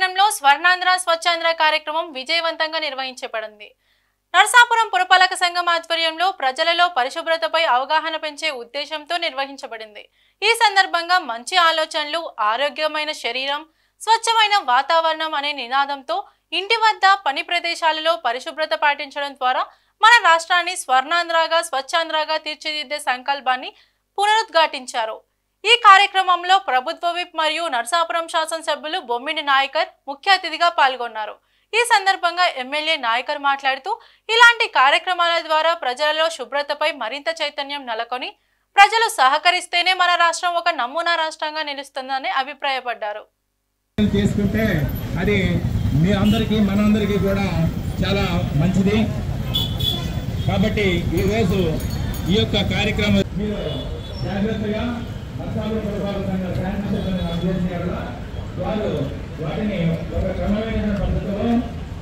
పట్టణంలో స్వర్ణాంధ్ర స్వచ్ఛాంధ్ర కార్యక్రమం విజయవంతంగా నిర్వహించబడింది. నరసాపురం పురపాలక సంఘం ఆధ్వర్యంలో ప్రజలలో పరిశుభ్రతపై అవగాహన పెంచే ఉద్దేశంతో నిర్వహించబడింది. ఈ సందర్భంగా మంచి ఆలోచనలు, ఆరోగ్యమైన శరీరం, స్వచ్ఛమైన వాతావరణం అనే నినాదంతో ఇంటి వద్ద, పని ప్రదేశాలలో పరిశుభ్రత పాటించడం ద్వారా మన రాష్ట్రాన్ని స్వర్ణాంధ్రగా, స్వచ్ఛాంధ్రగా తీర్చిదిద్దే సంకల్పాన్ని పునరుద్ఘాటించారు. ఈ కార్యక్రమంలో ప్రభుత్వ విప్ మరియు నరసాపురం శాసనసభ్యులు బొమ్మిడి నాయకర్ ముఖ్య అతిథిగా పాల్గొన్నారు. ఈ సందర్భంగా ఎమ్మెల్యే నాయకర్ మాట్లాడుతూ ఇలాంటి కార్యక్రమాల ద్వారా ప్రజలలో శుభ్రతపై మరింత చైతన్యం నెలకొని ప్రజలు సహకరిస్తేనే మన రాష్ట్రం ఒక నమూనా రాష్ట్రంగా నిలుస్తుందని అభిప్రాయపడ్డారు. చేసుకుంటే అది మీ అందరికీ మనందరికీ కూడా చాలా మంచిది. కాబట్టి ఈరోజు ఈ యొక్క కార్యక్రమం మీరు జాగ్రత్తగా వారు వాటిని ఒక క్రమమైన పద్ధతిలో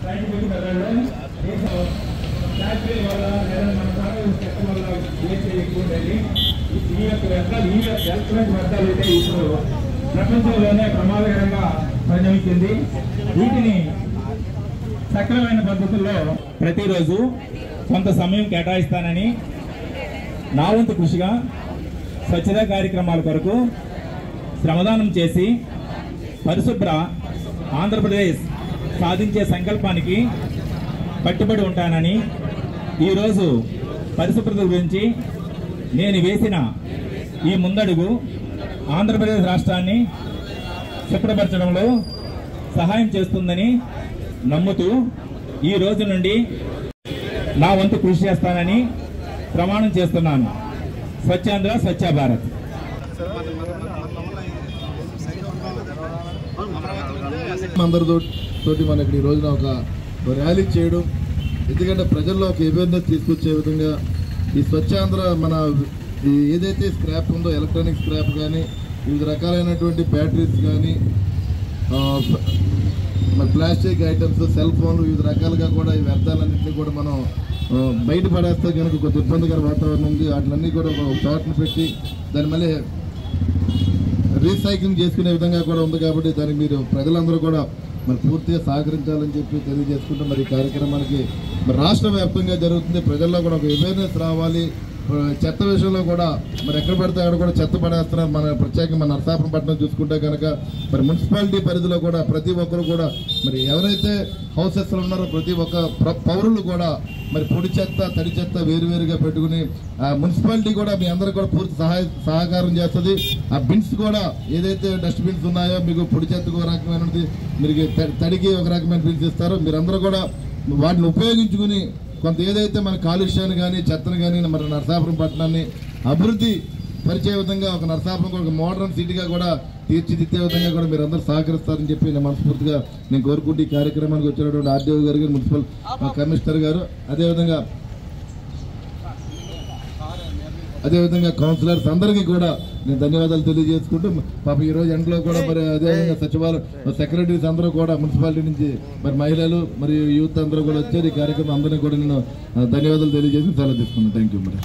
సైంటిఫిక్ మెథడ్లో ఫ్యాక్టరీ వల్ల లేదా మన సాగు చెత్త వల్ల వేస్ట్ ఎక్కువ ఉండేది. ఈ యొక్క వ్యర్థాలు, ఈ ఎలక్ట్రానిక్ వ్యర్థాలు అయితే ఇప్పుడు ప్రపంచంలోనే ప్రమాదకరంగా పరిణమించింది. వీటిని సక్రమైన పద్ధతుల్లో ప్రతిరోజు కొంత సమయం కేటాయిస్తానని నా వంతు కృషిగా స్వచ్ఛతా కార్యక్రమాల కొరకు శ్రమదానం చేసి పరిశుభ్ర ఆంధ్రప్రదేశ్ సాధించే సంకల్పానికి కట్టుబడి ఉంటానని, ఈరోజు పరిశుభ్రత గురించి నేను వేసిన ఈ ముందడుగు ఆంధ్రప్రదేశ్ రాష్ట్రాన్ని శుభ్రపరచడంలో సహాయం చేస్తుందని నమ్ముతూ ఈ రోజు నుండి నా వంతు కృషి చేస్తానని ప్రమాణం చేస్తున్నాను. స్వచ్ఛాంధ్ర, స్వచ్ఛ భారత్. అందరితోటి మనకి ఈ రోజున ఒక ర్యాలీ చేయడం, ఎందుకంటే ప్రజల్లో ఒక అవేర్నెస్ తీసుకొచ్చే విధంగా ఈ స్వచ్ఛాంధ్ర మన ఏదైతే స్క్రాప్ ఉందో, ఎలక్ట్రానిక్ స్క్రాప్ కానీ, వివిధ రకాలైనటువంటి బ్యాటరీస్ కానీ, ప్లాస్టిక్ ఐటమ్స్, సెల్ ఫోన్లు, వివిధ రకాలుగా కూడా ఈ వ్యర్థాలన్నింటినీ కూడా మనం బయట పడేస్తే కనుక కొంచెం ఇబ్బందికర వాతావరణం ఉంది. వాటిలన్నీ కూడా ఒక చోటను పెట్టి దాని మళ్ళీ రీసైక్లింగ్ చేసుకునే విధంగా కూడా ఉంది. కాబట్టి దానికి మీరు ప్రజలందరూ కూడా మరి పూర్తిగా సహకరించాలని చెప్పి తెలియజేసుకుంటూ మరి ఈ కార్యక్రమానికి మరి రాష్ట్ర వ్యాప్తంగా జరుగుతుంది. ప్రజల్లో కూడా ఒక అవేర్నెస్ రావాలి. చెత్త విషయంలో కూడా మరి ఎక్కడ పడితే అక్కడ కూడా చెత్త పడేస్తున్నారు. మన ప్రత్యేకంగా మన నరసాపురం పట్టణం చూసుకుంటే కనుక మరి మున్సిపాలిటీ పరిధిలో కూడా ప్రతి ఒక్కరు కూడా మరి ఎవరైతే హౌసెస్లో ఉన్నారో ప్రతి ఒక్క పౌరులు కూడా మరి పొడి చెత్త, తడి చెత్త వేరువేరుగా పెట్టుకుని మున్సిపాలిటీ కూడా మీ అందరూ కూడా పూర్తి సహకారం చేస్తుంది. ఆ బిన్స్ కూడా ఏదైతే డస్ట్ బిన్స్ ఉన్నాయో, మీకు పొడి చెత్తకు ఒక రకమైనది, మీరు తడికి ఒక రకమైన బిన్స్ ఇస్తారో, మీరందరూ కూడా వాటిని ఉపయోగించుకుని కొంత ఏదైతే మన కాలుష్యాన్ని కానీ, చెత్తను కానీ మన నరసాపురం పట్టణాన్ని అభివృద్ధి పరిచే విధంగా ఒక నరసాపురం ఒక మోడర్న్ సిటీగా కూడా తీర్చిదిద్దే విధంగా కూడా మీరు అందరూ సహకరిస్తారని చెప్పి నేను మనస్ఫూర్తిగా నేను కోరుకుంటూ ఈ కార్యక్రమానికి వచ్చినటువంటి ఆర్డీఓ గారు, మున్సిపల్ కమిషనర్ గారు, అదేవిధంగా కౌన్సిలర్స్ అందరికీ కూడా నేను ధన్యవాదాలు తెలియజేసుకుంటూ, పాప ఈ రోజు ఎండలో కూడా మరి అదేవిధంగా సచివాలయం సెక్రటరీస్ అందరూ కూడా మున్సిపాలిటీ నుంచి మరి మహిళలు మరియు యూత్ అందరూ కూడా వచ్చారు. ఈ కార్యక్రమం అందరినీ కూడా నేను ధన్యవాదాలు తెలియజేసి సెలవు తీసుకున్నాను. Thank you. మరి